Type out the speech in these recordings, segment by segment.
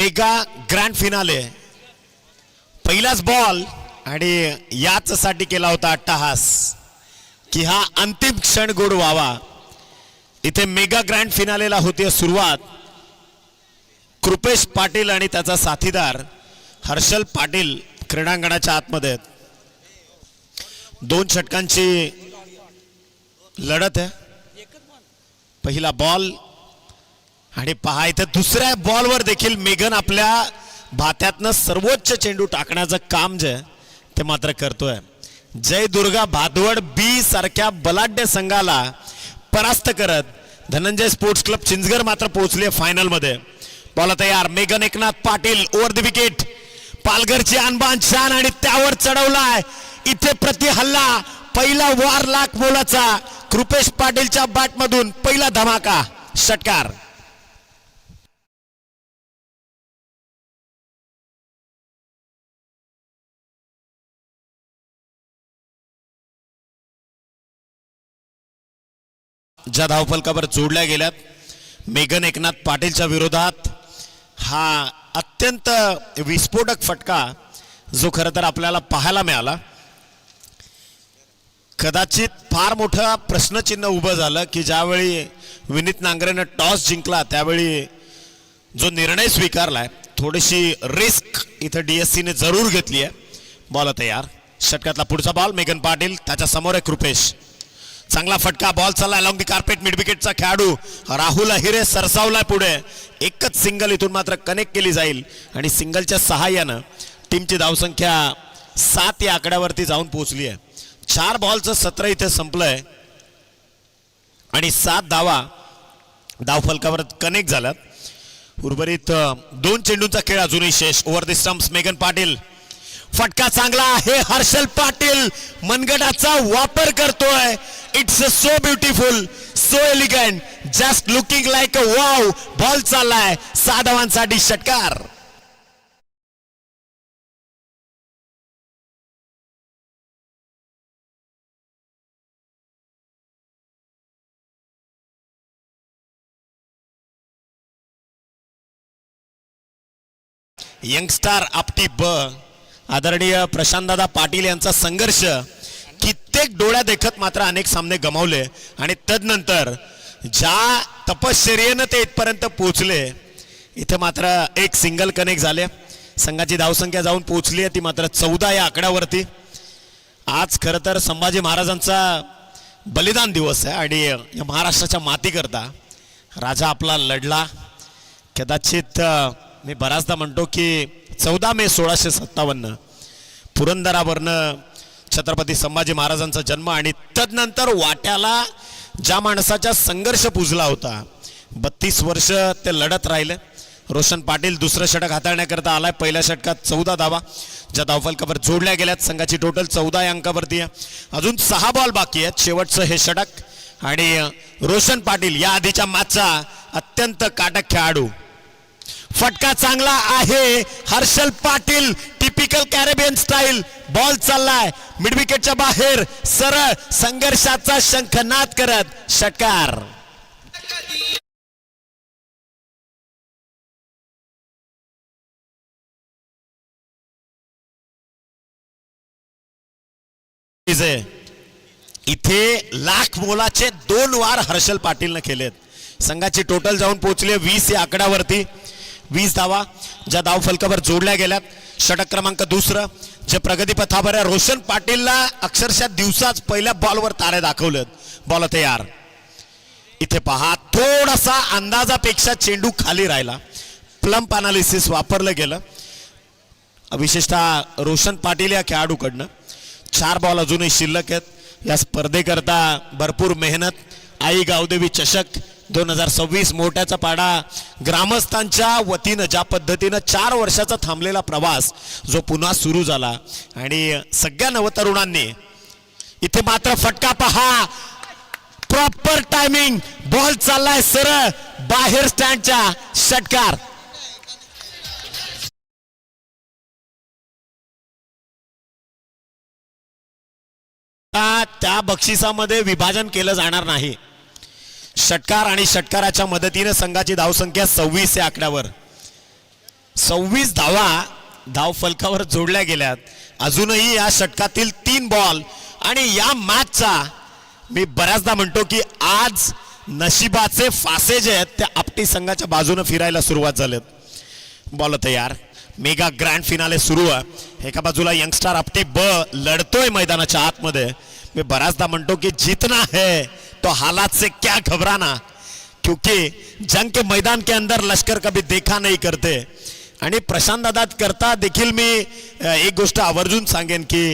Mega grand finale पहिलाच ball आणि याच साठी केला होता अट्टहास की हा अंतिम क्षण गोड व्हावा. इथे मेगा ग्रँड फिनालेला होती सुरुवात. कृपेश पाटील आणि त्याचा साथीदार हर्षल पाटील क्रीडांगणाच्या आतमध्ये दोन षटकांची लढत आहे. पहिला बॉल आणि पहा इथे दुसऱ्या बॉलवर देखील मेगन आपल्या भात्यातनं सर्वोच्च चेंडू टाकण्याचं काम जे ते मात्र करतोय. जय दुर्गा भादवड बी सारख्या बलाढ्य संघाला परास्त करत धनंजय स्पोर्ट्स क्लब चिंचगड मात्र पोहोचले फायनल मध्ये. बॉल तयार. मेगन Eknath Patil over the wicket. पालघरची आणबाण छान आणि त्यावर चढवलाय. इथे प्रति हल्ला पहिला वार लाख मोलाचा कृपेश पाटीलच्या बॅट मधून पहिला धमाका षटकार. ज्या धावफलकावर जोडल्या गेल्यात मेगन एकनाथ पाटीलच्या विरोधात हा अत्यंत विस्फोटक फटका जो खरं तर आपल्याला पाहायला मिळाला. कदाचित फार मोठं प्रश्नचिन्ह उभं झालं की ज्यावेळी विनीत नांगरेनं टॉस जिंकला त्यावेळी जो निर्णय स्वीकारलाय थोडीशी रिस्क इथं डीएससीने जरूर घेतली आहे. बॉल तयार. षटकातला पुढचा बॉल मेगन पाटील त्याच्या समोर आहे कृपेश. चांगला फटका. बॉल चालला अलॉंग दी कार्पेट. मिड विकेटचा खेळाडू राहुल अहिरे सरसावलाय पुढे. एकच सिंगल इथून मात्र कनेक्ट केली जाईल आणि सिंगलच्या सहाय्यानं टीमची धावसंख्या 7 या आकड्यावरती जाऊन पोहोचली आहे. 4 बॉलचं सत्र इथे संपलंय आणि 7 धावा धावफलकावर कनेक्ट झाल्यात. उर्वरित 2 चेंडूंचा खेळ अजूनही शेष. Over the stumps Megan Patil. फटका चांगला आहे. हर्षल पाटील मनगटाचा वापर करतोय. It's so beautiful, so elegant, just looking like a wow. Ball चाललाय. 6 धावांसाठी षटकार. यंगस्टार आपटी ब आदरणीय प्रशांतदादा पाटील यांचा संघर्ष कित्येक डोळ्या देखत मात्र अनेक सामने गमावले आणि तदनंतर ज्या तपश्चर्येनं ते इथपर्यंत पोहोचले इथे मात्र एक सिंगल कनेक्ट झाले. संघाची धावसंख्या जाऊन पोहोचली आहे ती मात्र 14 या आकड्यावरती. आज खरं तर संभाजी महाराजांचा बलिदान दिवस आहे आणि या महाराष्ट्राच्या मातीकरता राजा आपला लढला. कदाचित मी बराचदा म्हणतो की 14 मे 1657 पुरंदरावरनं छत्रपती संभाजी महाराजांचा जन्म आणि तदनंतर वाट्याला ज्या माणसाचा संघर्ष पुजला होता 32 वर्ष ते लढत राहिले. रोशन पाटील दुसरं षटक हाताळण्याकरता आलाय. पहिल्या षटकात 14 धावा ज्या धावफलकावर जोडल्या गेल्यात. संघाची टोटल 14 या अंकावरती आहे. अजून 6 बॉल बाकी आहेत. शेवटचं हे षटक आणि रोशन पाटील या आधीच्या मॅचचा अत्यंत काटक खेळाडू. फटका चांगला आहे. Harshal Patil typical Caribbean style. Ball चाललाय मिड विकेटच्या बाहेर. सरळ संघर्षाचा शंखनाद करत षटकार. इथे लाख मोलाचे 2 वार हर्षल पाटीलने केलेत. संघाची टोटल जाऊन पोहोचली 20 या आकड्यावरती. 20 धावा ज्या धावफलकावर जोडल्या गेल्यात. षटक क्रमांक 2 जे प्रगतीपथावर आहे. रोशन पाटीलला अक्षरशः दिवसाच पहिल्या बॉलवर तारे दाखवलेत. बॉल तयार. इथे पहा थोडासा अंदाजापेक्षा चेंडू खाली राहिला. प्लम्प अनालिसिस वापरलं गेलं विशेषतः रोशन पाटील या खेळाडूकडनं. 4 बॉल अजूनही शिल्लक आहेत. या स्पर्धेकरता भरपूर मेहनत. आई गावदेवी चषक 2026 मोठ्याचा पाडा ग्रामस्थांच्या वतीनं ज्या पद्धतीनं 4 वर्षाचा थांबलेला प्रवास जो पुन्हा सुरू झाला आणि सगळ्या नवतरुणांनी इथे मात्र फटका पहा. Proper timing. बॉल चाललाय सरळ बाहेर स्टँडच्या. षटकार. त्या बक्षिसामध्ये विभाजन केलं जाणार नाही. षटकार आणि षटकाराच्या मदतीने संघाची धावसंख्या 26 या आकड्यावर. 26 धावा धाव फलकावर जोडल्या गेल्यात. अजूनही या षटकातील 3 बॉल आणि या मॅचचा मी बऱ्याचदा म्हणतो की आज नशिबाचे फासे जे आहेत त्या आपटी संघाच्या बाजूने फिरायला सुरुवात झालेत. बॉल तयार, मेगा ग्रँड फिनाले सुरू आहे. एका बाजूला यंगस्टार आपटी ब लढतोय मैदानाच्या आतमध्ये. मी बऱ्याचदा म्हणतो की जीतना है तो हालात से क्या घबराना, क्योंकि जंग के मैदान के अंदर लश्कर कभी देखा नहीं करते. आणि प्रशांत दादा करता देखील मी एक गोष्ट आवर्जून सांगेन की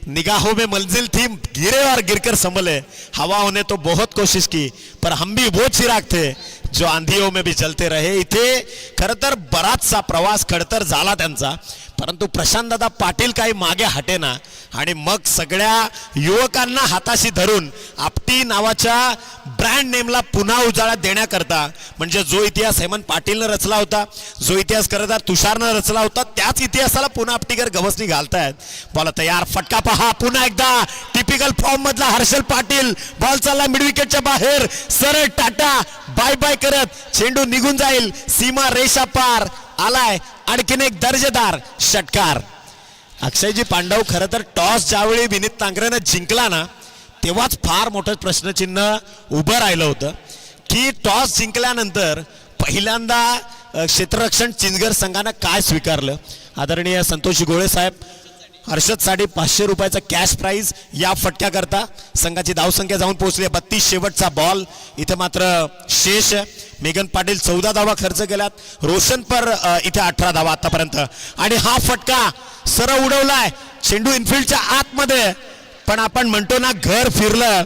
निगाहों में मंजिल थी, गिरे और गिरकर संभले. हवाओं ने तो बहुत कोशिश की पर हम भी वो चिराग थे जो आंधियों में भी चलते रहे. इथे खरं तर बराचसा प्रवास खडतर झाला त्यांचा, परंतु प्रशांत दादा पाटील काही मागे हटेना आणि मग सगळ्या युवकांना हाताशी धरून आपटी नावाच्या ब्रँड नेमला पुन्हा उजाळा देण्याकरता, म्हणजे जो इतिहास हेमंत पाटीलनं रचला होता, जो इतिहास खरंतर तुषारनं रचला होता, त्याच इतिहासाला पुन्हा आपटीकर गवसणी घालतायत. बॉल तयार, फटका पहा पुन्हा एकदा टिपिकल फॉर्म मधला हर्षल पाटील. बॉल चालला मिड विकेटच्या बाहेर, सरळ टाटा बाय बाय करत चेंडू निघून जाईल, सीमा रेषा पार. आलाय आणखीन एक दर्जेदार षटकार. अक्षयजी पांडव खरं तर टॉस ज्यावेळी विनीत तांगरेनं जिंकला ना, तेव्हाच फार मोठं प्रश्नचिन्ह उभं राहिलं होतं की टॉस जिंकल्यानंतर पहिल्यांदा क्षेत्ररक्षण चिंचगड संघानं काय स्वीकारलं. आदरणीय संतोषी गोळे साहेब, हर्षद साठी 500 रुपयाचा कॅश प्राइज या फटक्याकरता. संघाची धावसंख्या जाऊन पोहोचली 32. शेवटचा बॉल इथे मात्र शेष. मेघन पाटील 14 धावा खर्च केल्यात, रोशन पर इथे 18 धावा आतापर्यंत. आणि हा फटका सरळ उडवलाय चेंडू इनफिल्डच्या आतमध्ये. पण आपण म्हणतो ना, घर फिरलं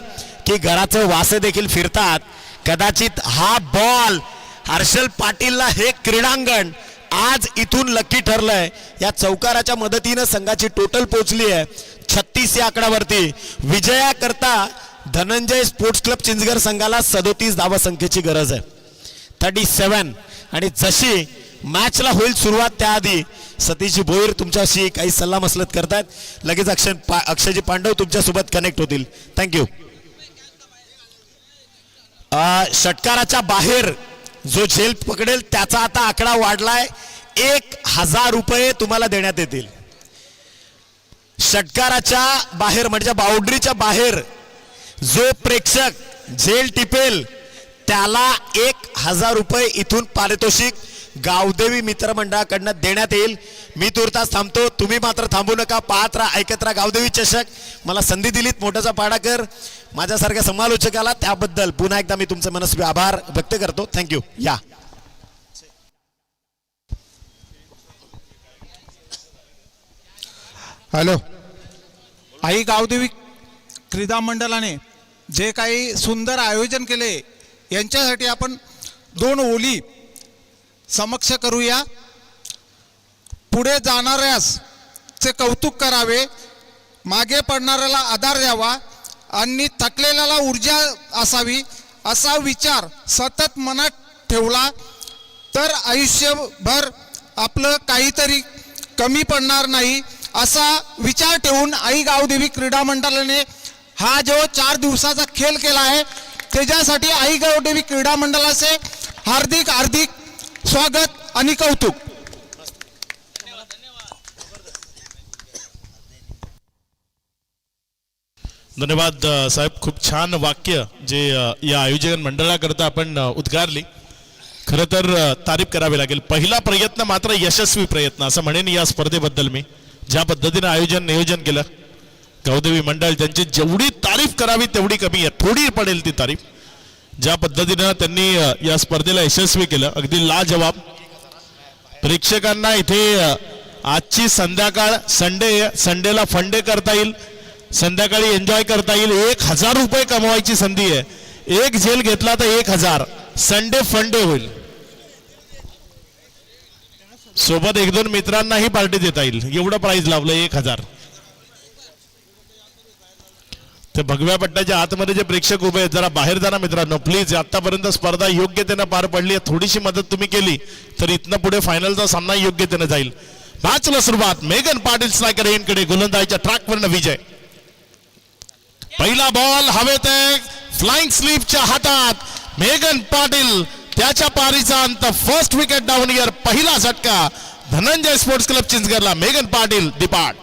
की घराचे वासे देखील फिरतात. कदाचित हा बॉल हर्षल पाटीलला हे क्रीडांगण आज इथून लकी ठरलंय. या चौकाराच्या मदतीने संघाची टोटल पोहोचली आहे 36 या आकड्यावरती. विजया करता धनंजय स्पोर्ट्स क्लब चिंचगड संघाला 37 धावा संख्येची गरज आहे, 37. आणि जशी मॅचला होईल सुरुवात त्याआधी सतीशजी भोईर तुमच्याशी काही सल्ला मसलत करतायत. लगेच अक्षयजी पांडव तुमच्यासोबत कनेक्ट होतील. थँक्यू. षटकाराच्या बाहेर जो झेल पकडेल त्याचा आता आकडा वाढलाय, 1000 रुपये तुम्हाला देण्यात येतील. षटकाराच्या बाहेर म्हणजे बाउंड्रीच्या बाहेर जो प्रेक्षक झेल टिपेल त्याला 1000 रुपये इथून पारितोषिक गावदेवी मित्रमंडळाकडनं देण्यात येईल. मी तुर्तास थांबतो, तुम्ही मात्र थांबू नका. पाहत राहा, ऐकत राहा गावदेवी चषक. मला संधी दिलीत मोठ्याचा पाडाकर माझ्यासारख्या समालोचकाला, त्याबद्दल पुन्हा एकदा मी तुमचे मनस्वी आभार व्यक्त करतो. थँक्यू. या हॅलो. आई गावदेवी क्रीडा मंडळाने जे काही सुंदर आयोजन केले यांच्यासाठी आपण 2 ओली समक्ष करूया. पुढे जाणाऱ्यास चे कौतुक करावे, मागे पडणाऱ्याला आधार द्यावा आणि थकलेल्याला ऊर्जा असावी असा विचार सतत मनात ठेवला तर आयुष्यभर आपलं काहीतरी कमी पडणार नाही असा विचार ठेवून आई गावदेवी क्रीडा मंडळाने हा जो 4 दिवसाचा खेळ केला आहे त्याच्यासाठी आई गावदेवी क्रीडा मंडळाचे हार्दिक हार्दिक स्वागत आणि कौतुक. धन्यवाद साहेब. खूप छान वाक्य जे या आयोजन मंडळाकरता आपण उद्गारली. खरं तर तारीफ करावी लागेल. पहिला प्रयत्न मात्र यशस्वी प्रयत्न असं म्हणेन या स्पर्धेबद्दल. मी ज्या पद्धतीने आयोजन नियोजन केलं गावदेवी मंडळ, त्यांची जेवढी तारीफ करावी तेवढी कमी आहे. थोडी पडेल ती तारीफ. ज्या पद्धतीनं त्यांनी या स्पर्धेला यशस्वी केलं, अगदी लाजवाब. प्रेक्षकांना इथे आजची संध्याकाळ संडेला फंडे करता येईल, संध्याकाळी एन्जॉय करता येईल. 1000 रुपये कमवायची संधी आहे. एक झेल घेतला तर 1000 संडे फंडे होईल. सोबत 1-2 मित्रांनाही पार्टी देता येईल, एवढं प्राइस लावलं 1000. ते भगव्या पट्ट्याच्या आतमध्ये जे प्रेक्षक उभे आहेत जरा बाहेर जाणार मित्रांनो प्लीज. आतापर्यंत स्पर्धा योग्यतेनं पार पडली आहे, थोडीशी मदत तुम्ही केली तर इथनं पुढे फायनलचा सामना योग्यतेनं जाईल. मॅचला सुरुवात मेघन पाटील स्ट्रायकर यांकडे, गोलंदाजीच्या ट्रॅकवरनं विजय. पहिला बॉल हवेत आहे, फ्लाइंग स्लीपच्या हातात मेघन पाटील, त्याच्या पारीचा अंत. फर्स्ट विकेट डाऊन इयर, पहिला झटका धनंजय स्पोर्ट्स क्लब चिंचगडला मेघन पाटील दिपाट.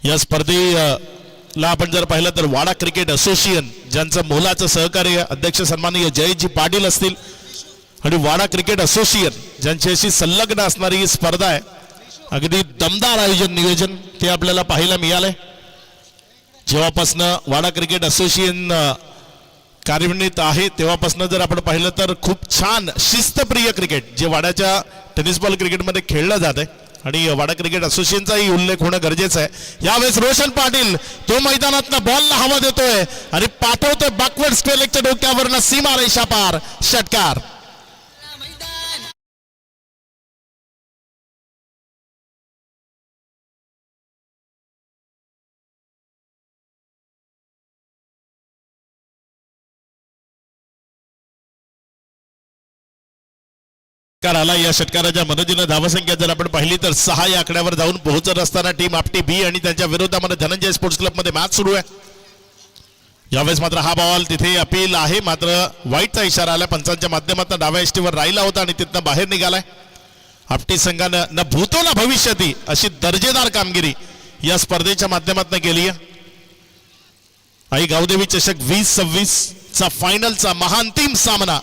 या स्पर्धेला आपण जर पाहिलं तर वाडा क्रिकेट असोसिएशन ज्यांचं मोलाचं सहकार्य अध्यक्ष सन्माननीय जयजी पाटील असतील आणि वाडा क्रिकेट असोसिएशन ज्यांच्याशी संलग्न असणारी ही स्पर्धा आहे. अगदी दमदार आयोजन नियोजन ते आपल्याला पाहायला मिळालंय. जेव्हापासून वाडा क्रिकेट असोसिएशन कार्यान्वित आहे तेव्हापासून जर आपण पाहिलं तर खूप छान शिस्तप्रिय क्रिकेट जे वाड्याच्या टेनिस बॉल क्रिकेटमध्ये खेळलं जात आहे आणि वाडा क्रिकेट असोसिएशनचाही उल्लेख होणं गरजेचं आहे. यावेळेस रोशन पाटील तो मैदानातनं बॉलला हवा देतोय आणि पाठवतोय बॅकवर्ड स्क्वेअर लेगच्या डोक्यावरनं सीमा रेषा पार षटकार. आला. या षटकाराच्या मदतीनं धावसंख्या जर आपण पाहिली तर 6 या आकड्यावर जाऊन पोहोचत असताना टीम आपटी बी आणि त्यांच्या विरोधामध्ये धनंजय स्पोर्ट्स क्लब मध्ये मॅच सुरू आहे. यावेळेस मात्र हा बॉल तिथे अपील आहे मात्र वाईटचा इशारा आला पंचांच्या माध्यमातून. डाव्या एसटीवर राहिला होता आणि तिथनं बाहेर निघालाय. आपटी संघानं न भूतो ना भविष्यती अशी दर्जेदार कामगिरी या स्पर्धेच्या माध्यमातून केली आहे. आई गावदेवी चषक 2026 चा फायनलचा महाअंतिम सामना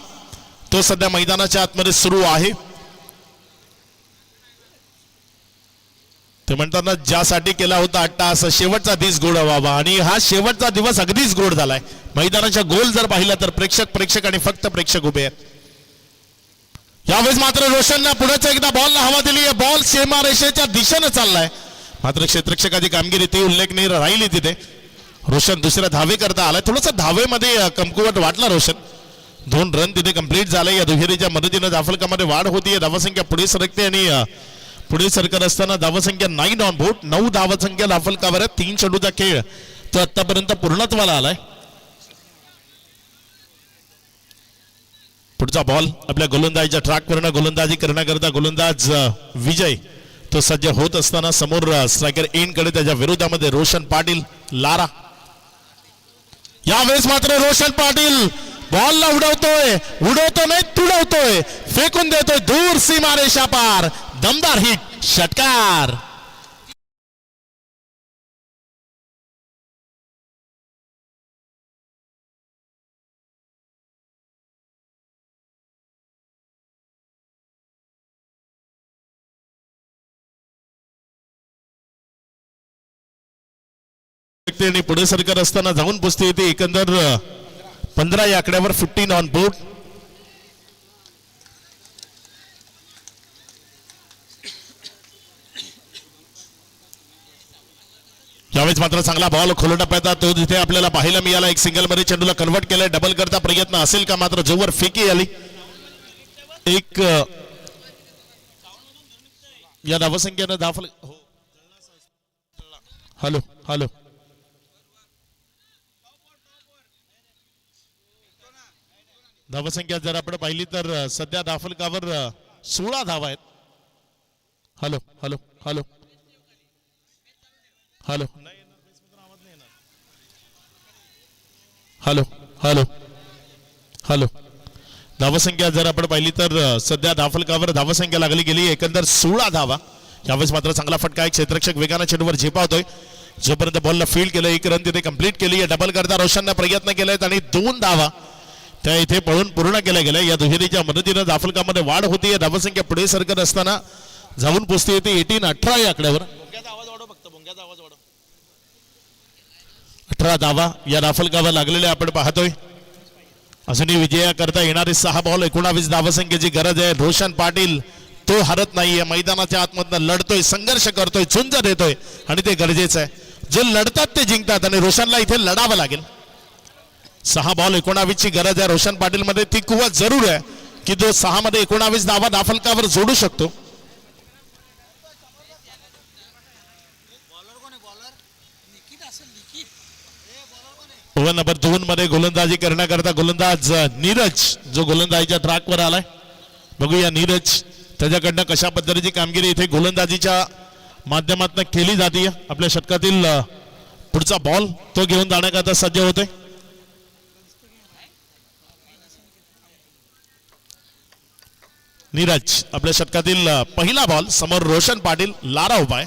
तो सध्या मैदानाच्या आतमध्ये सुरू आहे. ते म्हणतात ना ज्यासाठी केला होता अट्टाहास शेवटचा दिवस गोड व्हावा आणि हा शेवटचा दिवस अगदीच गोड झालाय. मैदानाच्या गोल जर पाहिला तर प्रेक्षक आणि फक्त प्रेक्षक उभे आहेत. यावेळेस मात्र रोशनला पुढेच एकदा बॉलला हवा दिली आहे. बॉल सीमारेषेच्या दिशेने चाललाय मात्र क्षेत्ररक्षकाची कामगिरी ती उल्लेखनीय राहिली. तिथे रोशन दुसऱ्या धावे करता आलाय. थोडंसं धावेमध्ये कमकुवट वाटला रोशन. 2 रन तिथे कंप्लीट झाले. या दुहेरीच्या मदतीनं धावफलकामध्ये वाढ होतीये. धावसंख्या पुढे सरकते आणि पुढे सरकत असताना धावसंख्या 9 ऑन बोर्ड 9 धावसंख्या धावफलकावर 3 चेंडूचा खेळ तो आतापर्यंत पूर्णत्वाला आलाय. पुढचा बॉल आपल्या गोलंदाजीच्या ट्रॅकवरनं गोलंदाजी करण्याकरता गोलंदाज विजय तो सज्ज होत असताना समोर स्ट्रायकर इन कडे त्याच्या विरोधामध्ये रोशन पाटील लारा. यावेळेस मात्र रोशन पाटील बॉलला उडवतो नाही तुडवतोय फेकून देतोय दूर सीमा रेषा पार. दमदार हिट षटकार. आणि पुढे सरकार असताना जाऊन पुसते येते. एकंदर 15 या आकड्यावर 15 ऑन बोर्ड. यावेळेस मात्र चांगला बॉल खोल टप्प्यात तो तिथे आपल्याला पाहायला मिळाला. एक सिंगल मध्ये चेंडूला कन्वर्ट केलाय. डबल करता प्रयत्न असेल का मात्र जोवर फेकी आली. एक या धावसंख्येनं दाखल. हॅलो हॅलो धावसंख्या जर आपण पाहिली तर सध्या धावफलकावर 16 धावा आहेत. Hello hello hello hello hello hello hello धावसंख्या जर आपण पाहिली तर सध्या धावफलकावर धावसंख्या लागली गेली एकंदर 16 धावा. यावेळेस मात्र चांगला फटका आहे. क्षेत्ररक्षक वेगाने चेंडूवर झेपावतोय. जोपर्यंत बॉलला फील्ड केलं 1 रन तिथे कंप्लीट केली. डबल करता रोशनने प्रयत्न केलेत आणि 2 धावा त्या इथे पळून पूर्ण केल्या गेल्या. या दुहेरीच्या मदतीनं धावफलकामध्ये वाढ होती. धावसंख्या पुढे सरकत असताना जाऊन पोचते येते 18 या आकड्यावर. 18 धावा या धावफलकावर लागलेल्या आपण पाहतोय. अजूनही विजया करता येणारे 6 बॉल 19 धावसंख्येची गरज आहे. रोशन पाटील तो हरत नाहीये. मैदानाच्या आतमधनं लढतोय संघर्ष करतोय झुंज देतोय आणि ते गरजेचं आहे. जे लढतात ते जिंकतात आणि रोशनला इथे लढावं लागेल. 6 बॉल 19 ची गरज आहे रोशन पाटील मध्ये. ती कुवत जरूर आहे की जो 6 मध्ये 19 धावा धावफलकावर जोडू शकतो. ओव्हर नंबर 2 मध्ये गोलंदाजी करण्याकरता गोलंदाज नीरज जो गोलंदाजीच्या ट्रॅकवर आलाय. बघूया नीरज त्याच्याकडनं कशा पद्धतीची कामगिरी इथे गोलंदाजीच्या माध्यमातून केली जाते. आपल्या षटकातील पुढचा बॉल तो घेऊन जाण्याकरता सज्ज होते. नीरज आपल्या षटकातील पहिला बॉल समोर रोशन पाटील लारा उभा आहे.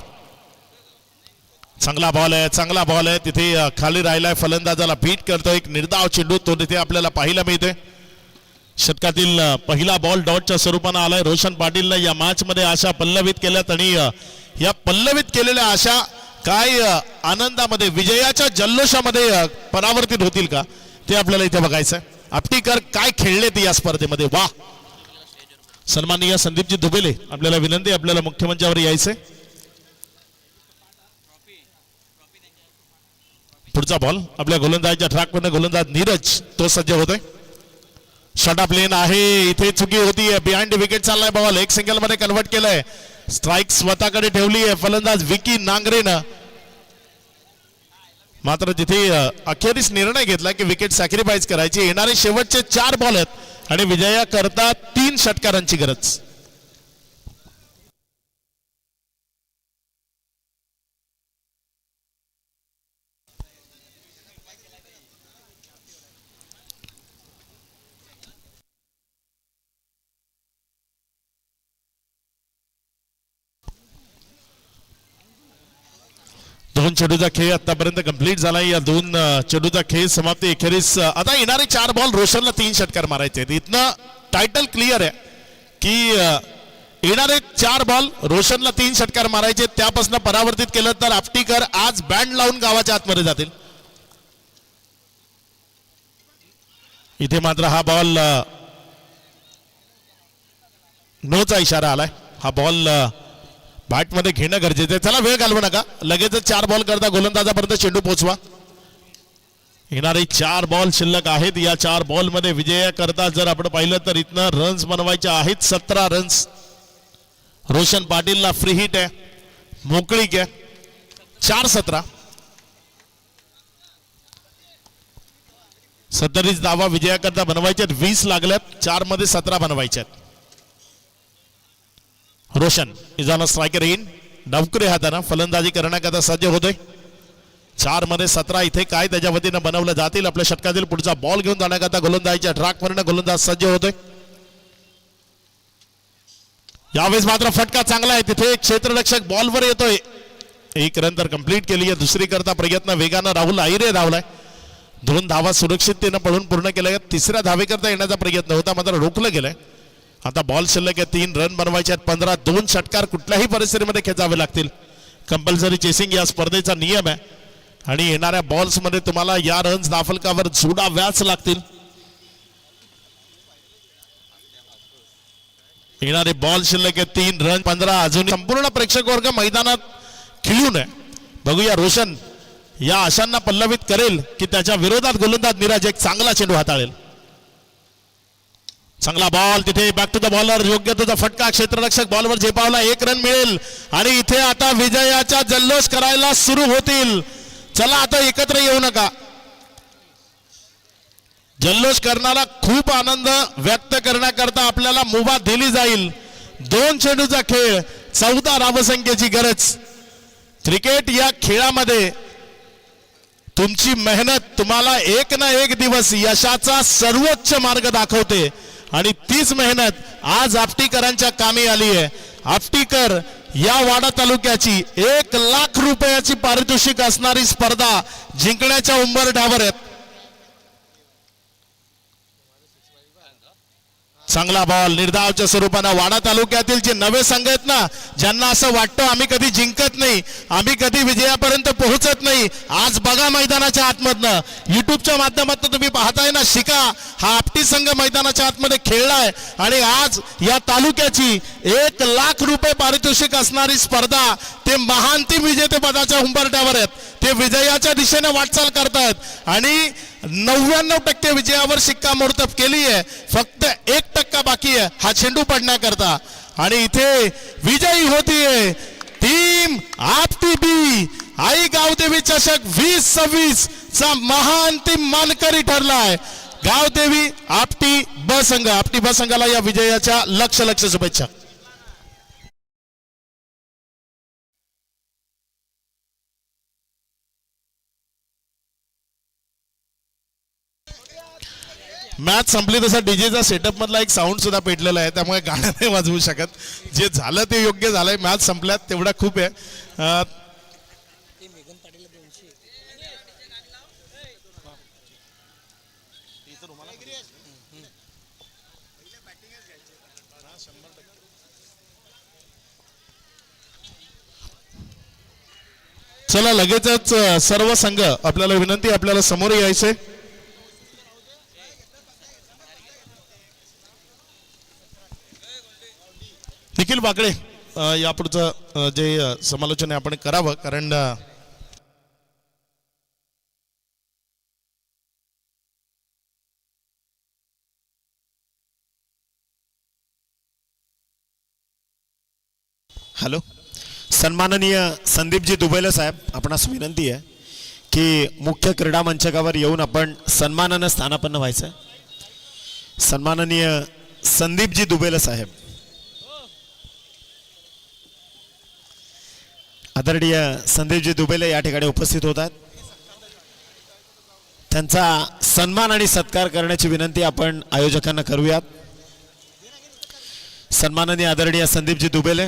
चांगला बॉल आहे, चांगला बॉल आहे. तिथे खाली राहिलाय, फलंदाजाला बीट करतो. एक निर्धाव चेंडू तो तिथे आपल्याला पाहायला मिळते. षटकातील पहिला बॉल डॉटच्या स्वरूपानं आलाय. रोशन पाटीलने या मॅच मध्ये आशा पल्लवित केल्यात आणि या पल्लवित केलेल्या आशा काय आनंदामध्ये विजयाच्या जल्लोषामध्ये परावर्तित होतील का ते आपल्याला इथे बघायचं आहे. आपटीकर काय खेळले ते या स्पर्धेमध्ये, वा. सन्माननीय संदीपजी दुबेले आपल्याला विनंती, आपल्याला मुख्य मंचावर यायचंय. पुढचा बॉल आपल्या गोलंदाजीच्या ट्रॅकवर गोलंदाज नीरज तो सज्ज होतोय. शॉर्ट प्लेन आहे, इथे चुकी होती. बिहाइंड विकेट चाललाय बॉल, एक सिंगल मध्ये कन्वर्ट केलंय. स्ट्राईक स्वतःकडे ठेवली आहे फलंदाज विकी नांगरेनं. मात्र तिथे अखेरीस निर्णय घेतला की विकेट सॅक्रिफाईस करायची. येणारे शेवटचे 4 बॉल आहेत आणि विजयाकरता 3 षटकारांची गरज. दोन चेंडूचा खेळ आतापर्यंत कंप्लीट झाला. या 2 चेंडूचा खेळ समाप्ती अखेरीस. आता येणारे 4 बॉल रोशनला 3 षटकार मारायचे. इथनं टायटल क्लिअर आहे की येणारे 4 बॉल रोशनला 3 षटकार मारायचे. त्यापासून परावर्तित केलं तर आपटीकर आज बँड लावून गावाच्या आतमध्ये जातील. इथे मात्र हा बॉल नोचा इशारा आलाय. हा बॉल बॅट मध्ये घेणं गरजेचं आहे. चला वेळ घालवू नका, लगेचच 4 बॉल करता गोलंदाजापर्यंत चेंडू पोहोचवा. येणारे 4 बॉल शिल्लक आहेत. या 4 बॉल मध्ये विजयाकरता जर आपण पाहिलं तर इथनं रन्स बनवायचे आहेत 17 रन्स. रोशन पाटीलला फ्री हिट आहे, मोकळीक आहे. 4-17 37 धावा विजयाकरता बनवायचे आहेत. 20 लागल्यात, 4 मध्ये 17 बनवायचे आहेत. Roshan is on striker in, डावकुरे हातानं फलंदाजी करण्याकरता सज्ज होतोय. 4 मध्ये 17 इथे काय त्याच्या वतीनं बनवलं जातील. आपल्या षटकातील पुढचा बॉल घेऊन जाण्याकरता गोलंदाजीच्या ट्रॅकवरनं गोलंदाज सज्ज होतोय. यावेळेस मात्र फटका चांगला आहे. तिथे क्षेत्ररक्षक बॉलवर येतोय. 1 रन तर कंप्लीट केली आहे. दुसरी करता प्रयत्न वेगानं राहुल आहिरे धावलाय. 2 धावा सुरक्षिततेनं पळून पूर्ण केल्या. 3ऱ्या धावेकरता येण्याचा प्रयत्न होता मात्र रोखलं गेलंय. आता बॉल शिल्लक आहे. 3 रन बनवायचे आहेत. 15 2 षटकार कुठल्याही परिस्थितीमध्ये खेचावे लागतील. कंपल्सरी चेसिंग या स्पर्धेचा नियम आहे आणि येणाऱ्या बॉल्स मध्ये तुम्हाला या रन्स दाफलकावर जोडाव्याच लागतील. येणारे बॉल शिल्लक आहे 3 रन 15. अजून संपूर्ण प्रेक्षक वर्ग मैदानात खिळून आहे. बघूया रोशन या आशांना पल्लवित करेल की त्याच्या विरोधात गोलंदाज नीरज एक चांगला चेंडू हाताळेल. चांगला बॉल तिथे बॅक टू द बॉलर, योग्य तुझा फटका. क्षेत्ररक्षक बॉलवर झेपावला. 1 रन मिळेल आणि इथे आता विजयाचा जल्लोष करायला सुरू होतील. चला आता एकत्र येऊ नका. जल्लोष करणारा खूप आनंद व्यक्त करण्याकरता आपल्याला मुभा दिली जाईल. 2 चेंडूचा खेळ, 14 धावसंख्येची गरज. क्रिकेट या खेळामध्ये तुमची मेहनत तुम्हाला एक ना एक दिवस यशाचा सर्वोच्च मार्ग दाखवते आणि तीच मेहनत आज आपटीकरांच्या कामी आली आहे. आपटीकर या वाडा तालुक्याची 1 लाख रुपयाची पारितोषिक असणारी स्पर्धा जिंकण्याच्या उंबरठ्यावर आहेत. चांगला बॉल निर्धावच्या स्वरूपानं. वाडा तालुक्यातील जे नवे संघ आहेत ना, ज्यांना असं वाटतं आम्ही कधी जिंकत नाही, आम्ही कधी विजयापर्यंत पोहोचत नाही, आज बघा मैदानाच्या आतमधनं युट्यूबच्या माध्यमातून तुम्ही पाहताय ना. शिका हा आपटी संघ मैदानाच्या आतमध्ये खेळलाय आणि आज या तालुक्याची 1 लाख रुपये पारितोषिक असणारी स्पर्धा ते महांतिम विजेते पदाच्या उंबरठ्यावर आहेत. ते विजयाच्या दिशेने वाटचाल करतात आणि 99% विजयावर शिक्कामोर्तब केली आहे. फक्त 1% बाकी आहे हा चेंडू पडण्याकरता आणि इथे विजयी होतीये टीम आपटी बी. आई गावदेवी चषक 2026 चा महाअंतिम मानकरी ठरलाय. गावदेवी आपटी ब संघ, आपटी ब संघाला या विजयाच्या लक्ष शुभेच्छा. मॅच संपली तसा डीजेचा सेटअप मधला एक साऊंड सुद्धा पेटलेला आहे, त्यामुळे गाणं नाही वाजवू शकत. जे झालं ते योग्य झालंय. मॅच संपल्यात तेवढा खूप आहे. चला लगेचच सर्व संघ आपल्याला विनंती, आपल्याला समोर यायचंय. निखिल वाकडे यापुढचं जे समालोचन आहे आपण करावं, कारण हॅलो, सन्माननीय संदीपजी दुबैले साहेब, आपणास विनंती आहे की मुख्य क्रीडा मंचकावर येऊन आपण सन्मानानं स्थानापन्न व्हायचं. सन्माननीय संदीपजी दुबैले साहेब, आदरणीय संदीपजी दुबैले या ठिकाणी उपस्थित होतात. त्यांचा सन्मान आणि सत्कार करण्याची विनंती आपण आयोजकांना करूयात. सन्माननीय आदरणीय संदीपजी दुबैले